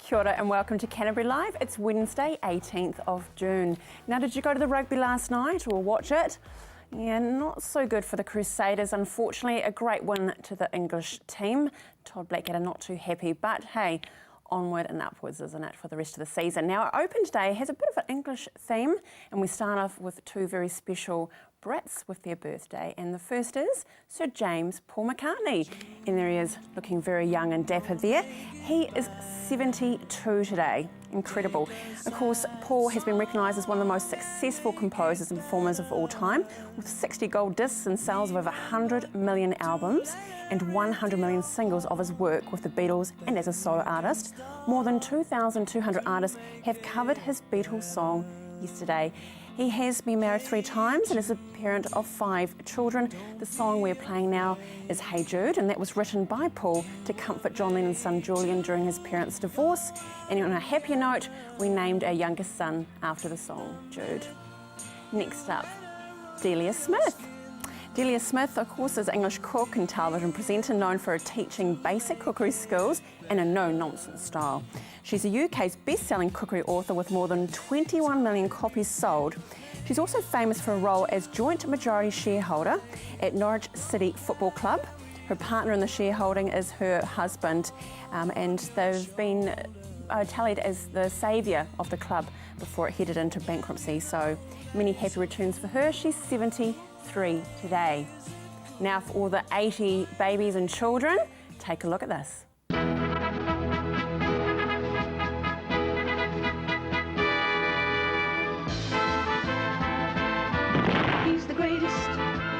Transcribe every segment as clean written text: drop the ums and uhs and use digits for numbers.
Kia ora and welcome to Canterbury Live. It's Wednesday, 18th of June. Now, did you go to the rugby last night or watch it? Yeah, not so good for the Crusaders. Unfortunately, a great win to the English team. Todd Blackadder not too happy, but hey, onward and upwards, isn't it, for the rest of the season. Now, our Open today has a bit of an English theme, and we start off with two very special Brits with their birthday, and the first is Sir James Paul McCartney, and there he is looking very young and dapper there. He is 72 today. Incredible. Of course, Paul has been recognised as one of the most successful composers and performers of all time, with 60 gold discs and sales of over 100 million albums and 100 million singles of his work with the Beatles and as a solo artist. More than 2,200 artists have covered his Beatles song Yesterday. He has been married 3 times and is a parent of 5 children. The song we're playing now is Hey Jude, and that was written by Paul to comfort John Lennon's son Julian during his parents' divorce. And on a happier note, we named our youngest son after the song Jude. Next up, Delia Smith. Delia Smith, of course, is an English cook and television presenter known for teaching basic cookery skills in a no-nonsense style. She's the UK's best-selling cookery author with more than 21 million copies sold. She's also famous for a role as joint majority shareholder at Norwich City Football Club. Her partner in the shareholding is her husband, and they've been tallied as the saviour of the club before it headed into bankruptcy. So many happy returns for her. She's 73 today. Now for all the 80 babies and children, take a look at this. He's the greatest,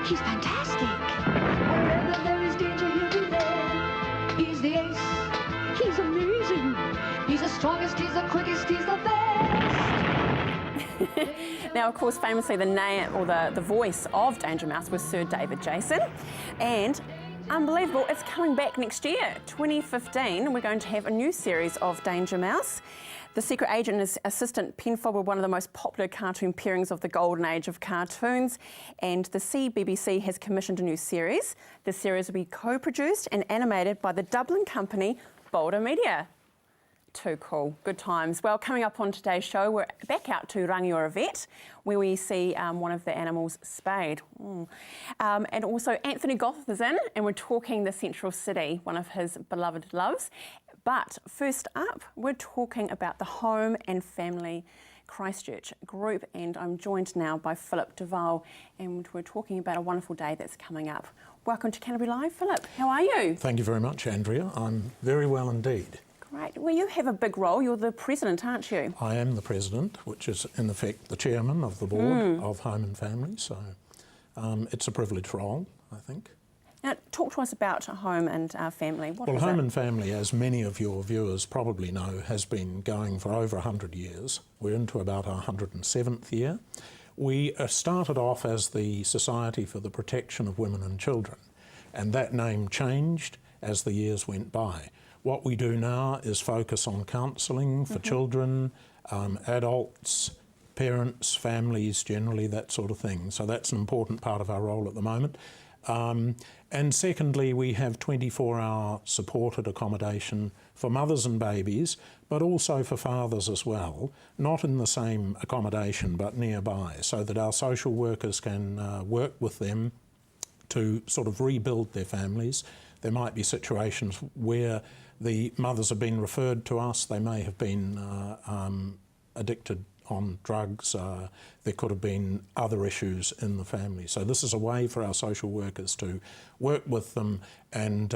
he's fantastic. Wherever there is danger, he'll be there. He's the ace, he's amazing. He's the strongest, he's the quickest, he's the best. Now, of course, famously the name or the voice of Danger Mouse was Sir David Jason, and unbelievable, it's coming back next year, 2015. We're going to have a new series of Danger Mouse. The secret agent and his assistant Penfold were one of the most popular cartoon pairings of the golden age of cartoons, and the CBBC has commissioned a new series. The series will be co-produced and animated by the Dublin company Boulder Media. Too cool. Good times. Well, coming up on today's show, we're back out to Rangiora Vet, where we see one of the animals spayed. And also Anthony Goth is in, and we're talking the Central City, one of his beloved loves. But first up, we're talking about the Home and Family Christchurch group, and I'm joined now by Philip Duval, and we're talking about a wonderful day that's coming up. Welcome to Canterbury Live, Philip. How are you? Thank you very much, Andrea. I'm very well indeed. Great. Well, you have a big role. You're the president, aren't you? I am the president, which is in effect the chairman of the board of Home and Family, so it's a privileged role, I think. Now, talk to us about Home and Family. What is Home it? and Family, as many of your viewers probably know, has been going for over 100 years. We're into about our 107th year. We started off as the Society for the Protection of Women and Children, and that name changed as the years went by. What we do now is focus on counselling for children, adults, parents, families generally, that sort of thing. So that's an important part of our role at the moment. And secondly, we have 24-hour supported accommodation for mothers and babies, but also for fathers as well, not in the same accommodation but nearby, so that our social workers can work with them to sort of rebuild their families. There might be situations where the mothers have been referred to us, they may have been addicted on drugs, there could have been other issues in the family. So this is a way for our social workers to work with them and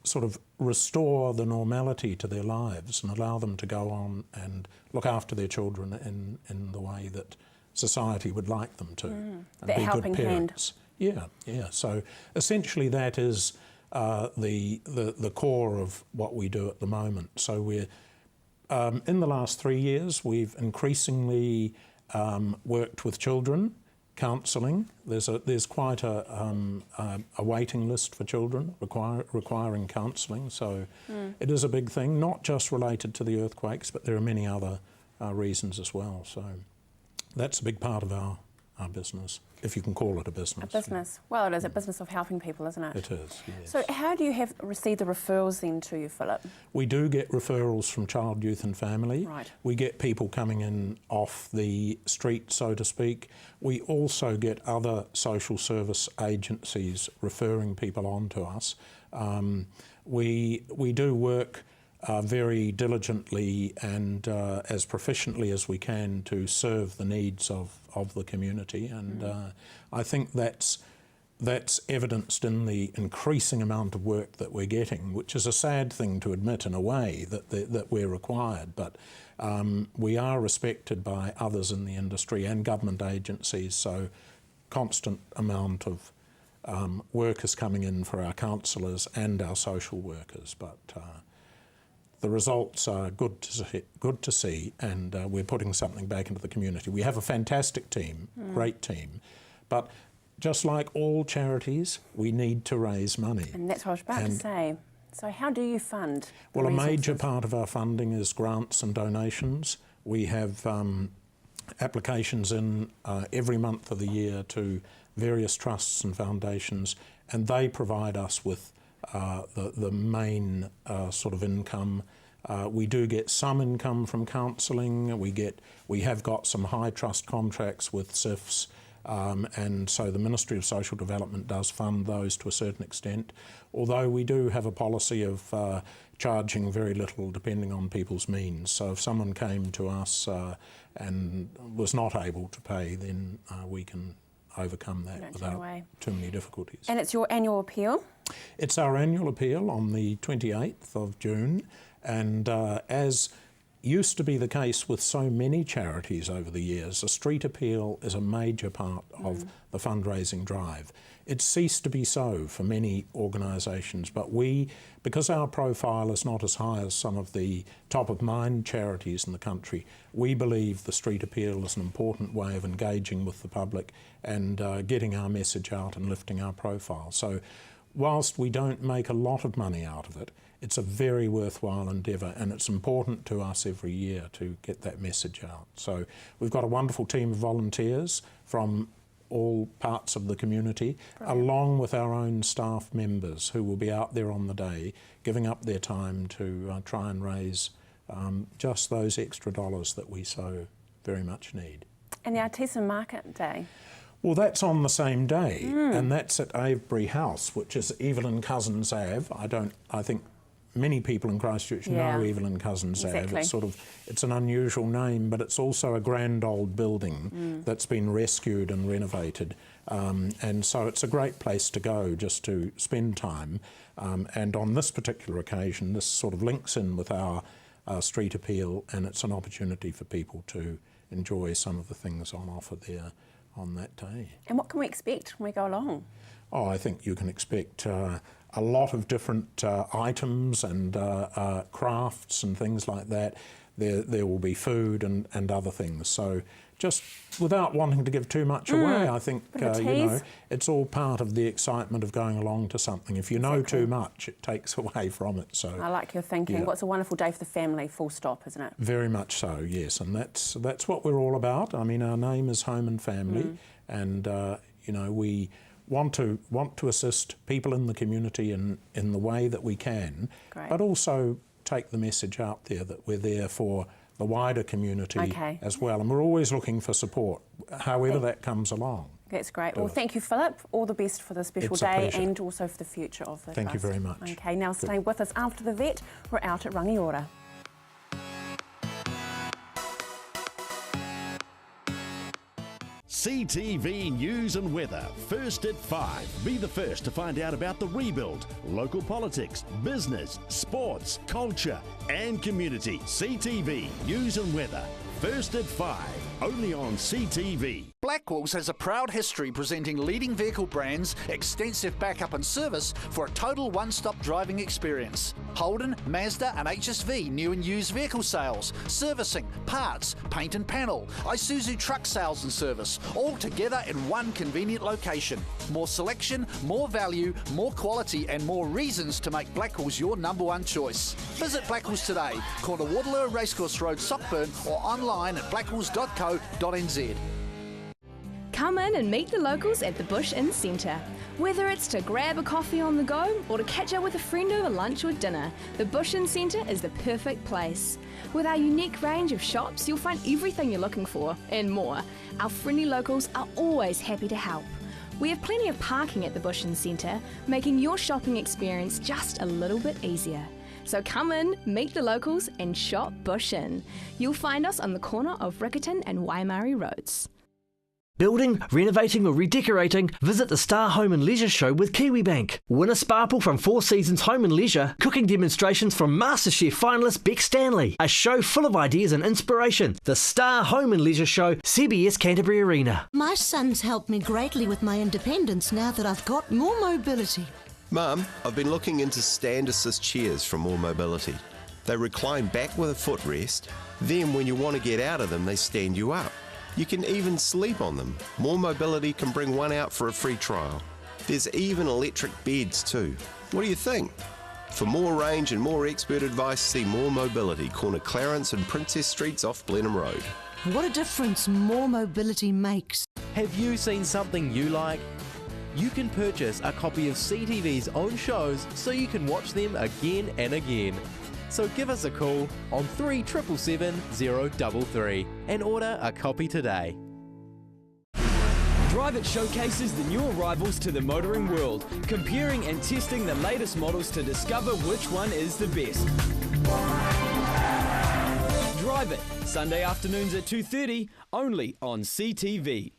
sort of restore the normality to their lives and allow them to go on and look after their children in the way that society would like them to. And that be helping good parents. Hand. Yeah. So essentially that is the core of what we do at the moment. So we're in the last 3 years, we've increasingly worked with children, counselling. There's quite a waiting list for children requiring counselling. So it is a big thing, not just related to the earthquakes, but there are many other reasons as well. So that's a big part of our business. if you can call it a business. A business. Well, it is a business of helping people, isn't it? It is, yes. So how do you receive the referrals then to you, Philip? We do get referrals from child, youth and family. Right. We get people coming in off the street, so to speak. We also get other social service agencies referring people on to us. We do work very diligently and as proficiently as we can to serve the needs of the community, and I think that's evidenced in the increasing amount of work that we're getting, which is a sad thing to admit in a way that we're required, but we are respected by others in the industry and government agencies, so constant amount of work is coming in for our counsellors and our social workers, but the results are good to see, and we're putting something back into the community. We have a fantastic team, great team, but just like all charities, we need to raise money. And that's what I was about to say. So how do you fund? Well, a major part of our funding is grants and donations. We have applications in every month of the year to various trusts and foundations, and they provide us with the main sort of income. We do get some income from counselling. We have got some high trust contracts with SIFs, and so the Ministry of Social Development does fund those to a certain extent, although we do have a policy of charging very little depending on people's means. So if someone came to us and was not able to pay, then we can overcome that without too many difficulties. And it's your annual appeal? It's our annual appeal on the 28th of June, and as used to be the case with so many charities over the years, a street appeal is a major part of the fundraising drive. It's ceased to be so for many organisations, but we, because our profile is not as high as some of the top-of-mind charities in the country, we believe the street appeal is an important way of engaging with the public and getting our message out and lifting our profile. So whilst we don't make a lot of money out of it, it's a very worthwhile endeavour, and it's important to us every year to get that message out. So we've got a wonderful team of volunteers from all parts of the community, along with our own staff members who will be out there on the day, giving up their time to try and raise just those extra dollars that we so very much need. And the Artisan Market Day? Well, that's on the same day, and that's at Avebury House, which is Evelyn Cousins Ave. I think many people in Christchurch know Evelyn Cousins Ave. It's an unusual name, but it's also a grand old building that's been rescued and renovated, and so it's a great place to go just to spend time. And on this particular occasion, this sort of links in with our street appeal, and it's an opportunity for people to enjoy some of the things on offer there on that day. And what can we expect when we go along? Oh, I think you can expect a lot of different items and crafts and things like that. There will be food and other things. So just without wanting to give too much away, I think it's all part of the excitement of going along to something. If you know too much, it takes away from it. So I like your thinking. Well, it's a wonderful day for the family, full stop, isn't it? Very much so, yes, and that's what we're all about. I mean, our name is Home and Family, and we want to assist people in the community in the way that we can, but also take the message out there that we're there for the wider community as well, and we're always looking for support, however that comes along. That's great. Well, thank you, Philip. All the best for the special day and also for the future of the Thank you very much. Okay, now stay with us after the vet. We're out at Rangiora. CTV News and Weather, first at 5. Be the first to find out about the rebuild, local politics, business, sports, culture and community. CTV News and Weather, first at 5, only on CTV. Blackwells has a proud history presenting leading vehicle brands, extensive backup and service for a total one-stop driving experience. Holden, Mazda and HSV new and used vehicle sales, servicing, parts, paint and panel, Isuzu truck sales and service, all together in one convenient location. More selection, more value, more quality and more reasons to make Blackwells your #1 choice. Visit Blackwells today, corner Waterloo Racecourse Road, Sockburn, or online at blackwells.co.nz. Come in and meet the locals at the Bush Inn Centre. Whether it's to grab a coffee on the go or to catch up with a friend over lunch or dinner, the Bush Inn Centre is the perfect place. With our unique range of shops, you'll find everything you're looking for and more. Our friendly locals are always happy to help. We have plenty of parking at the Bush Inn Centre, making your shopping experience just a little bit easier. So come in, meet the locals and shop Bush Inn. You'll find us on the corner of Riccarton and Waimari Roads. Building, renovating or redecorating? Visit the Star Home and Leisure Show with KiwiBank. Win a sparkle from Four Seasons Home and Leisure, cooking demonstrations from MasterChef finalist Beck Stanley, a show full of ideas and inspiration. The Star Home and Leisure Show, CBS Canterbury Arena. My son's helped me greatly with my independence now that I've got more mobility. Mum, I've been looking into stand assist chairs from More Mobility. They recline back with a footrest, then when you want to get out of them, they stand you up. You can even sleep on them. More Mobility can bring one out for a free trial. There's even electric beds too. What do you think? For more range and more expert advice, see More Mobility, corner Clarence and Princess Streets off Blenheim Road. What a difference more mobility makes. Have you seen something you like? You can purchase a copy of CTV's own shows so you can watch them again and again. So give us a call on 3777 033 and order a copy today. Drive It showcases the new arrivals to the motoring world, comparing and testing the latest models to discover which one is the best. Drive It, Sunday afternoons at 2:30, only on CTV.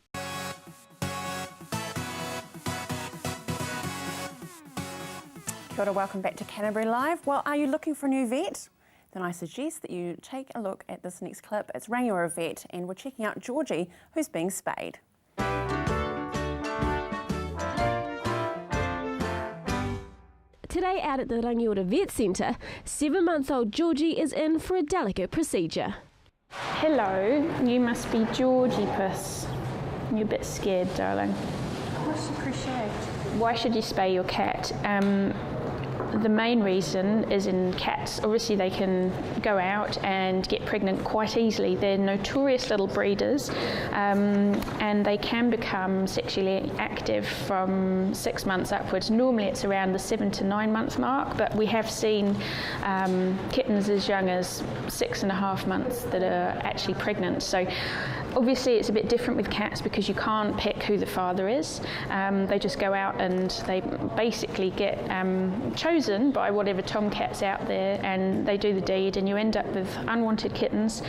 Kia ora, welcome back to Canterbury Live. Well, are you looking for a new vet? Then I suggest that you take a look at this next clip. It's Rangiora Vet, and we're checking out Georgie, who's being spayed. Today out at the Rangiora Vet Centre, 7-month-old Georgie is in for a delicate procedure. Hello, you must be Georgie Puss. You're a bit scared, darling. What's the appreciate? Why should you spay your cat? The main reason is in cats. Obviously they can go out and get pregnant quite easily. They're notorious little breeders, and they can become sexually active from 6 months upwards. Normally it's around the 7 to 9 month mark, but we have seen kittens as young as 6.5 months that are actually pregnant. So obviously it's a bit different with cats because you can't pick who the father is. They just go out and they basically get chosen by whatever tomcat's out there, and they do the deed, and you end up with unwanted kittens.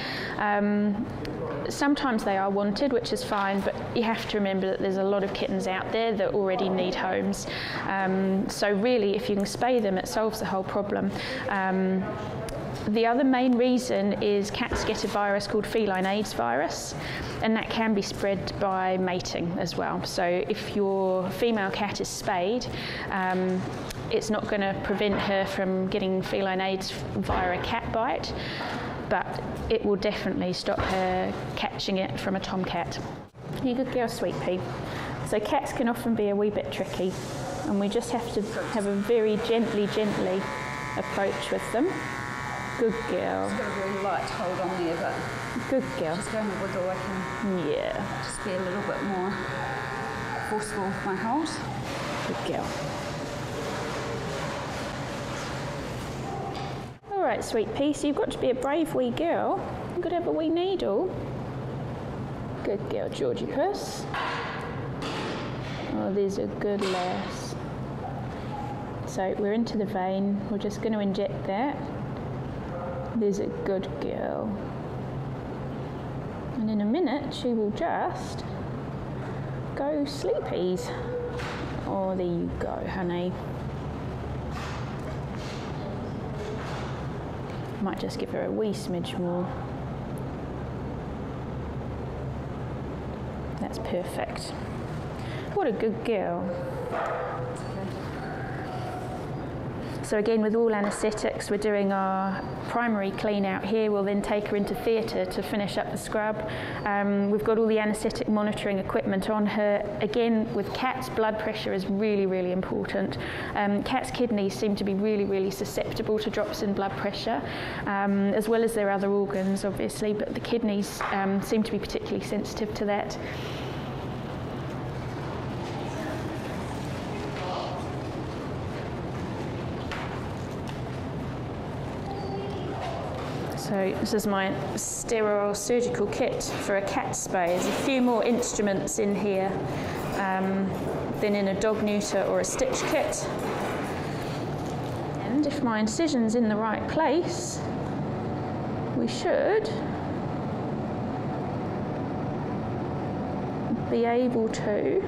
Sometimes they are wanted, which is fine, but you have to remember that there's a lot of kittens out there that already need homes. So really, if you can spay them, it solves the whole problem. The other main reason is cats get a virus called feline AIDS virus, and that can be spread by mating as well. So if your female cat is spayed, it's not going to prevent her from getting feline AIDS via a cat bite, but it will definitely stop her catching it from a tomcat. You good girl, sweet pea. So cats can often be a wee bit tricky, and we just have to have a very gently approach with them. Good girl. She's got a very light hold on there, but good girl. Just going to wiggle, I can just be a little bit more forceful with my hold. Good girl. All right, sweet pea, so you've got to be a brave wee girl. You've got to have a wee needle. Good girl, Georgie Puss. Oh, there's a good lass. So we're into the vein. We're just going to inject that. There's a good girl. And in a minute, she will just go sleepies. Oh, there you go, honey. Might just give her a wee smidge more. That's perfect. What a good girl. So again, with all anaesthetics, we're doing our primary clean out here. We'll then take her into theatre to finish up the scrub. We've got all the anaesthetic monitoring equipment on her. Again, with cats, blood pressure is really, really important. Cats' kidneys seem to be really, really susceptible to drops in blood pressure, as well as their other organs, obviously, but the kidneys seem to be particularly sensitive to that. So this is my sterile surgical kit for a cat spay. There's a few more instruments in here than in a dog neuter or a stitch kit. And if my incision's in the right place, we should be able to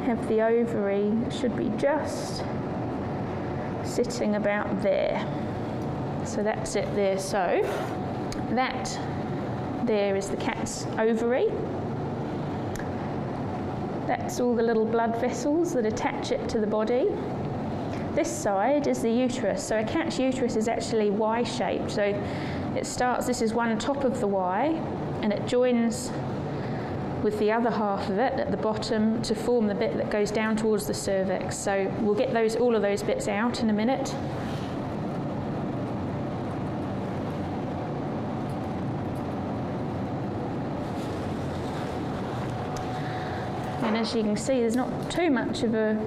have the ovary, it should be just sitting about there. So that's it there. So that there is the cat's ovary. That's all the little blood vessels that attach it to the body. This side is the uterus. So a cat's uterus is actually Y-shaped. So it starts, this is one top of the Y, and it joins with the other half of it at the bottom to form the bit that goes down towards the cervix. So we'll get all of those bits out in a minute. And as you can see, there's not too much of an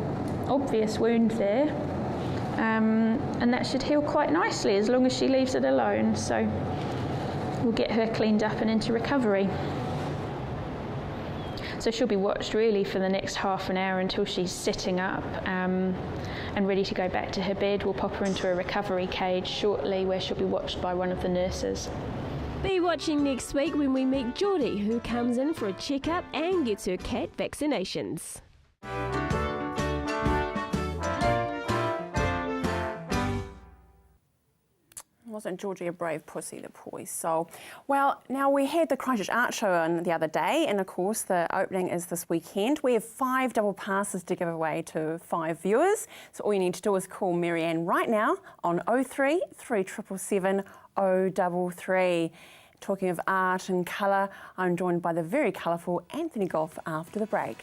obvious wound there. And that should heal quite nicely as long as she leaves it alone. So we'll get her cleaned up and into recovery. So she'll be watched really for the next half an hour until she's sitting up and ready to go back to her bed. We'll pop her into a recovery cage shortly where she'll be watched by one of the nurses. Be watching next week when we meet Geordie, who comes in for a checkup and gets her cat vaccinations. Wasn't Georgie a brave pussy, the poor soul? Well, now we had the Christchurch Art Show on the other day, and of course the opening is this weekend. We have 5 double passes to give away to 5 viewers. So all you need to do is call Marianne right now on 03 3777 033. Talking of art and colour, I'm joined by the very colourful Anthony Goff after the break.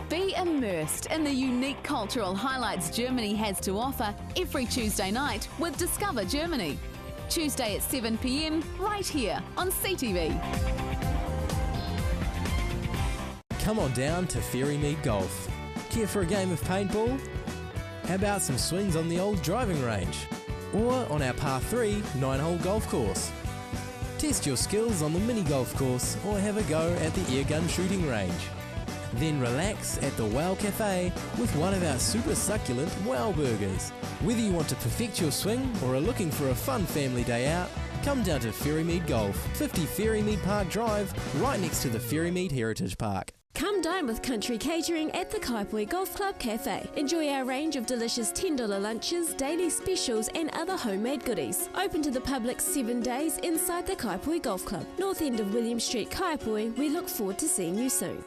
Be immersed in the unique cultural highlights Germany has to offer every Tuesday night with Discover Germany. Tuesday at 7 p.m, right here on CTV. Come on down to Ferrymead Golf. Care for a game of paintball? How about some swings on the old driving range? Or on our par 3 9-hole golf course? Test your skills on the mini golf course or have a go at the airgun shooting range. Then relax at the Wow Cafe with one of our super succulent Wow Burgers. Whether you want to perfect your swing or are looking for a fun family day out, come down to Ferrymead Golf, 50 Ferrymead Park Drive, right next to the Ferrymead Heritage Park. Come dine with Country Catering at the Kaipoi Golf Club Cafe. Enjoy our range of delicious $10 lunches, daily specials and other homemade goodies. Open to the public 7 days inside the Kaipoi Golf Club, north end of William Street, Kaipoi. We look forward to seeing you soon.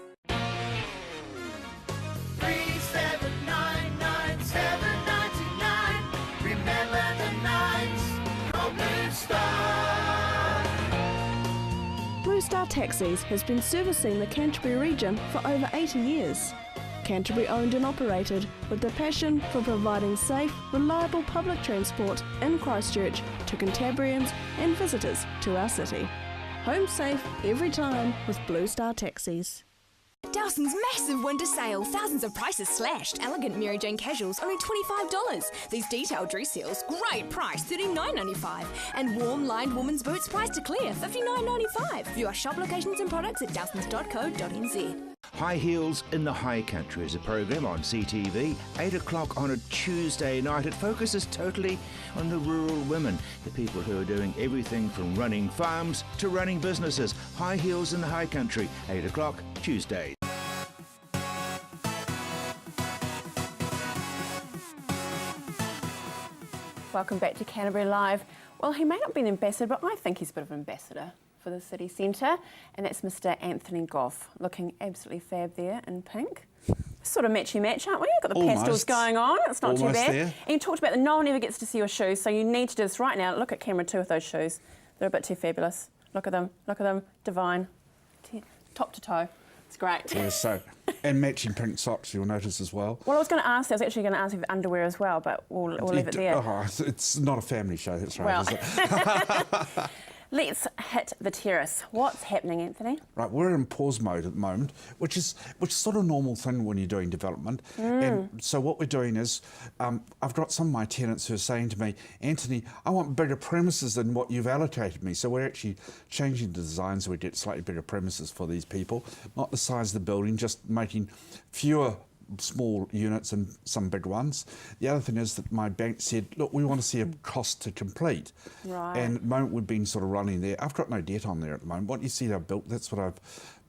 3799799. Remember the nights. Go Blue Star. Blue Star Taxis has been servicing the Canterbury region for over 80 years. Canterbury owned and operated with a passion for providing safe, reliable public transport in Christchurch to Cantabrians and visitors to our city. Home safe every time with Blue Star Taxis. Dawson's massive winter sale. Thousands of prices slashed. Elegant Mary Jane casuals, only $25. These detailed dress heels, great price, $39.95. And warm lined women's boots, price to clear, $59.95. View our shop locations and products at dawsons.co.nz. High Heels in the High Country is a programme on CTV, 8 o'clock on a Tuesday night. It focuses totally on the rural women, the people who are doing everything from running farms to running businesses. High Heels in the High Country, 8 o'clock Tuesday. Welcome back to Canterbury Live. Well, he may not be an ambassador, but I think he's a bit of an ambassador for the city centre, and that's Mr. Anthony Goff, looking absolutely fab there in pink. Sort of matchy-match, aren't we? Got the pastels going on. It's not too bad. There. And you talked about that no one ever gets to see your shoes, so you need to do this right now. Look at camera 2 with those shoes. They're a bit too fabulous. Look at them. Look at them. Divine. Top to toe. It's great. Yeah, so, and matching pink socks, you'll notice as well. Well, I was actually going to ask if underwear as well, but we'll leave it there. Oh, it's not a family show, that's right. Well, is it? Let's hit the terrace. What's happening, Anthony? Right, we're in pause mode at the moment, which is sort of a normal thing when you're doing development. And so what we're doing is, I've got some of my tenants who are saying to me, Anthony, I want bigger premises than what you've allocated me. So we're actually changing the design so we get slightly bigger premises for these people. Not the size of the building, just making fewer small units and some big ones. The other thing is that my bank said, look, we want to see a cost to complete. Right. And at the moment we've been sort of running there. I've got no debt on there at the moment. What you see I've built, that's what I've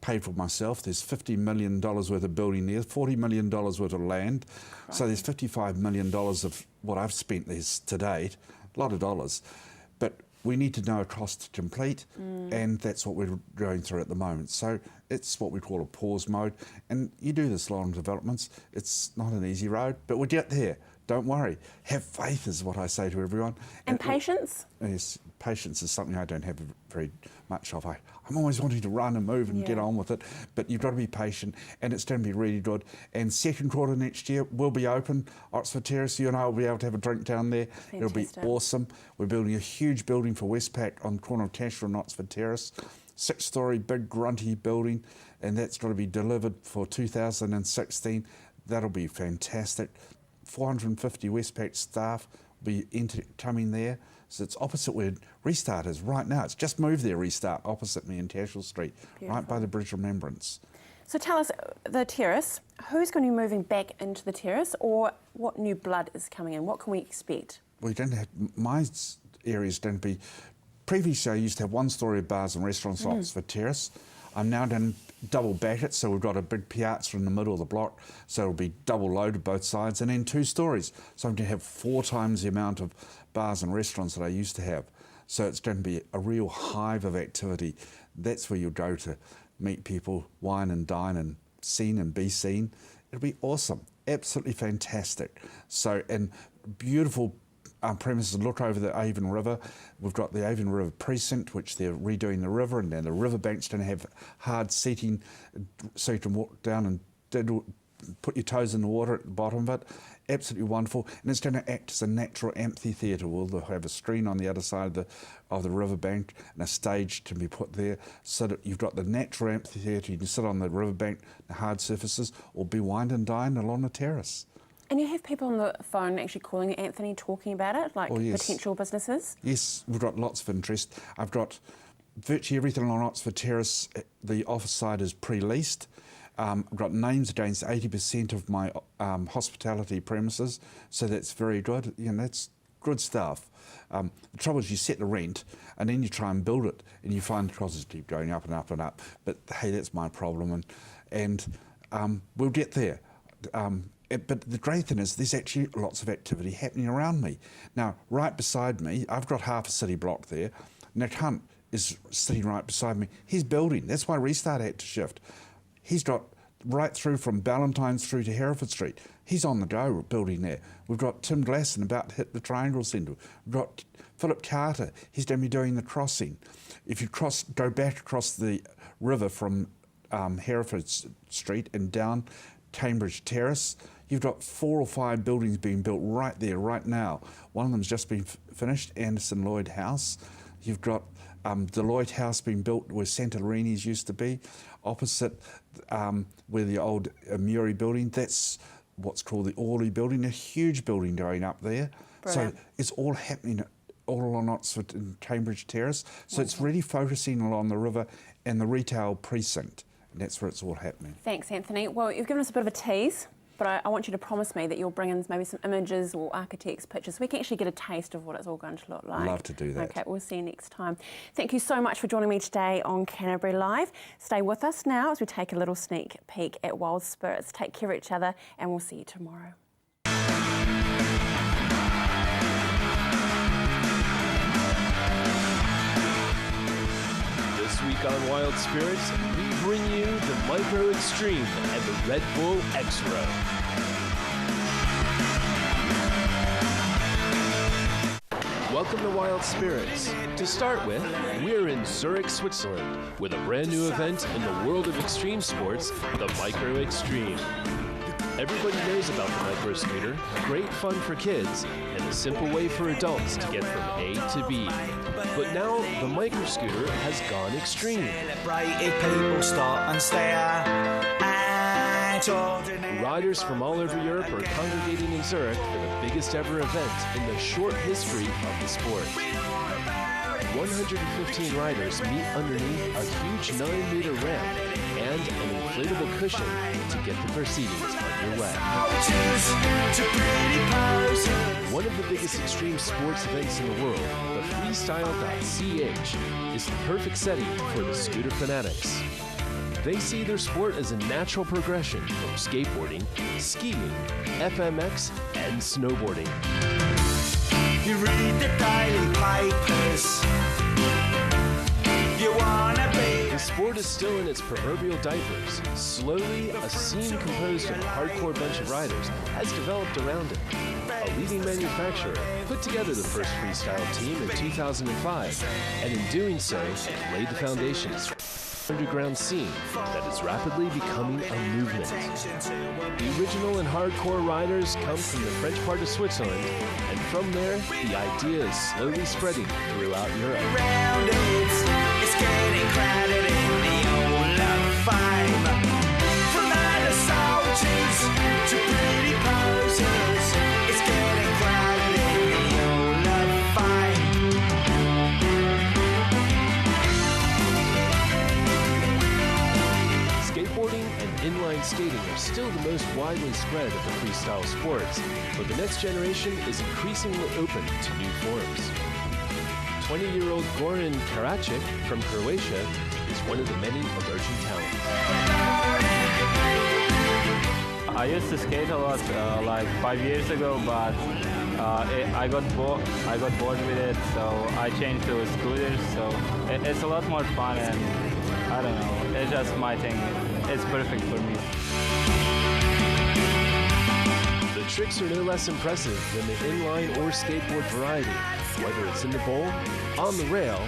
paid for myself. There's $50 million worth of building there, $40 million worth of land. Right. So there's $55 million of what I've spent there to date. A lot of dollars. But we need to know a cost to complete, and that's what we're going through at the moment. So it's what we call a pause mode, and you do this long developments. It's not an easy road, but we'll get there. Don't worry. Have faith is what I say to everyone. And patience? Yes, patience is something I don't have very much of. I'm always wanting to run and move and get on with it, but you've got to be patient, and it's going to be really good. And second quarter next year, we'll be open. Oxford Terrace, you and I will be able to have a drink down there. Fantastic. It'll be awesome. We're building a huge building for Westpac on the corner of Tasher and Oxford Terrace. 6-storey, big, grunty building, and that's got to be delivered for 2016. That'll be fantastic. 450 Westpac staff will be coming there. So it's opposite where Restart is right now. It's just moved there, Restart, opposite me in Tashel Street, right by the Bridge of Remembrance. So tell us, the terrace, who's going to be moving back into the terrace, or what new blood is coming in? What can we expect? We don't have, my area's going to be, previously I used to have 1-storey bars and restaurants on Oxford Terrace. I'm now going to double back it, so we've got a big piazza in the middle of the block, so it'll be double loaded both sides, and then 2 stories. So I'm going to have 4 times the amount of bars and restaurants that I used to have. So it's going to be a real hive of activity. That's where you'll go to meet people, wine and dine and seen and be seen. It'll be awesome, absolutely fantastic. So, and beautiful premises look over the Avon River. We've got the Avon River precinct, which they're redoing the river, and then the riverbank's going to have hard seating so you can walk down and put your toes in the water at the bottom of it. Absolutely wonderful, and it's going to act as a natural amphitheatre. We'll have a screen on the other side of the riverbank and a stage to be put there, so that you've got the natural amphitheatre. You can sit on the riverbank, the hard surfaces, or be wine and dine along the terrace. And you have people on the phone actually calling you, Anthony, talking about it, like potential businesses? Yes, we've got lots of interest. I've got virtually everything on Oxford Terrace. The office side is pre-leased. I've got names against 80% of my hospitality premises, so that's very good. You know, that's good stuff. The trouble is you set the rent and then you try and build it, and you find the costs keep going up and up and up. But hey, that's my problem, and we'll get there. But the great thing is there's actually lots of activity happening around me. Now, right beside me, I've got half a city block there. Nick Hunt is sitting right beside me. He's building. That's why Restart had to shift. He's got right through from Ballantynes through to Hereford Street. He's on the go building there. We've got Tim Glasson about to hit the Triangle Centre. We've got Philip Carter. He's going to be doing the crossing. If you go back across the river from Hereford Street and down Cambridge Terrace, you've got 4 or 5 buildings being built right there, right now. One of them's just been finished, Anderson Lloyd House. You've got Deloitte House being built where Santorini's used to be, opposite where the old Muri building. That's what's called the Orley building, a huge building going up there. Brilliant. So it's all happening all along Oxford and Cambridge Terrace. So it's really focusing along the river and the retail precinct, and that's where it's all happening. Thanks, Anthony. Well, you've given us a bit of a tease, but I want you to promise me that you'll bring in maybe some images or architects' pictures so we can actually get a taste of what it's all going to look like. Love to do that. Okay, we'll see you next time. Thank you so much for joining me today on Canterbury Live. Stay with us now as we take a little sneak peek at Wild Spirits. Take care of each other, and we'll see you tomorrow. This week on Wild Spirits, we bring you the Micro Extreme and the Red Bull X-Row. Welcome to Wild Spirits. To start with, we're in Zurich, Switzerland, with a brand new event in the world of extreme sports, the Micro Extreme. Everybody knows about the micro scooter, great fun for kids, and a simple way for adults to get from A to B. But now the micro scooter has gone extreme. Riders from all over Europe are congregating in Zurich for the biggest ever event in the short history of the sport. 115 riders meet underneath a huge 9-meter ramp and an inflatable cushion to get the proceedings underway. One of the biggest extreme sports events in the world, the freestyle.ch, is the perfect setting for the scooter fanatics. They see their sport as a natural progression from skateboarding, skiing, FMX, and snowboarding. You read the daily papers. You wanna be. The sport is still in its proverbial diapers. Slowly, a scene composed of a hardcore bunch of riders has developed around it. A leading manufacturer put together the first freestyle team in 2005, and in doing so, laid the foundations for an underground scene that is rapidly becoming a movement. The original and hardcore riders come from the French part of Switzerland, and from there, the idea is slowly spreading throughout Europe. It's getting crowded in the old fame. From other soldiers to pretty posers, it's getting crowded in the old fame. Skateboarding and inline skating are still the most widely spread of the freestyle sports, but the next generation is increasingly open to new forms. 20-year-old Goran Karacic from Croatia is one of the many emerging talents. I used to skate a lot like 5 years ago, but I got bored with it, so I changed to scooters. So it's a lot more fun, and I don't know, it's just my thing. It's perfect for me. The tricks are no less impressive than the inline or skateboard variety, whether it's in the bowl, on the rail,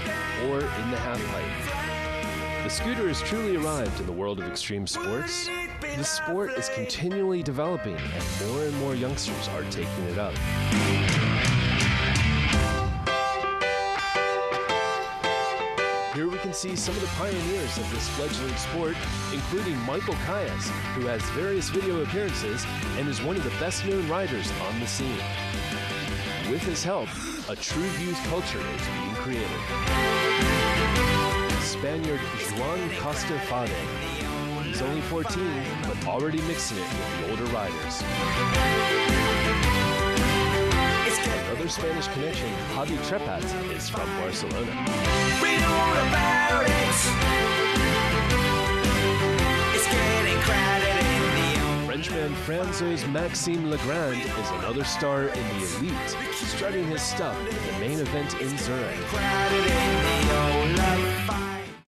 or in the halfpipe. The scooter has truly arrived in the world of extreme sports. The sport is continually developing, and more youngsters are taking it up. Here we can see some of the pioneers of this fledgling sport, including Michael Kayas, who has various video appearances and is one of the best-known riders on the scene. With his help, a true youth culture is being created. Spaniard Joan Costa Fade. He's only 14, but already mixing it with the older riders. Another Spanish connection, Javi Trepat, is from Barcelona. Read all about it. It's getting crowded in the Frenchman Francois Maxime Legrand is another star in the elite, strutting his stuff at the main event in Zurich.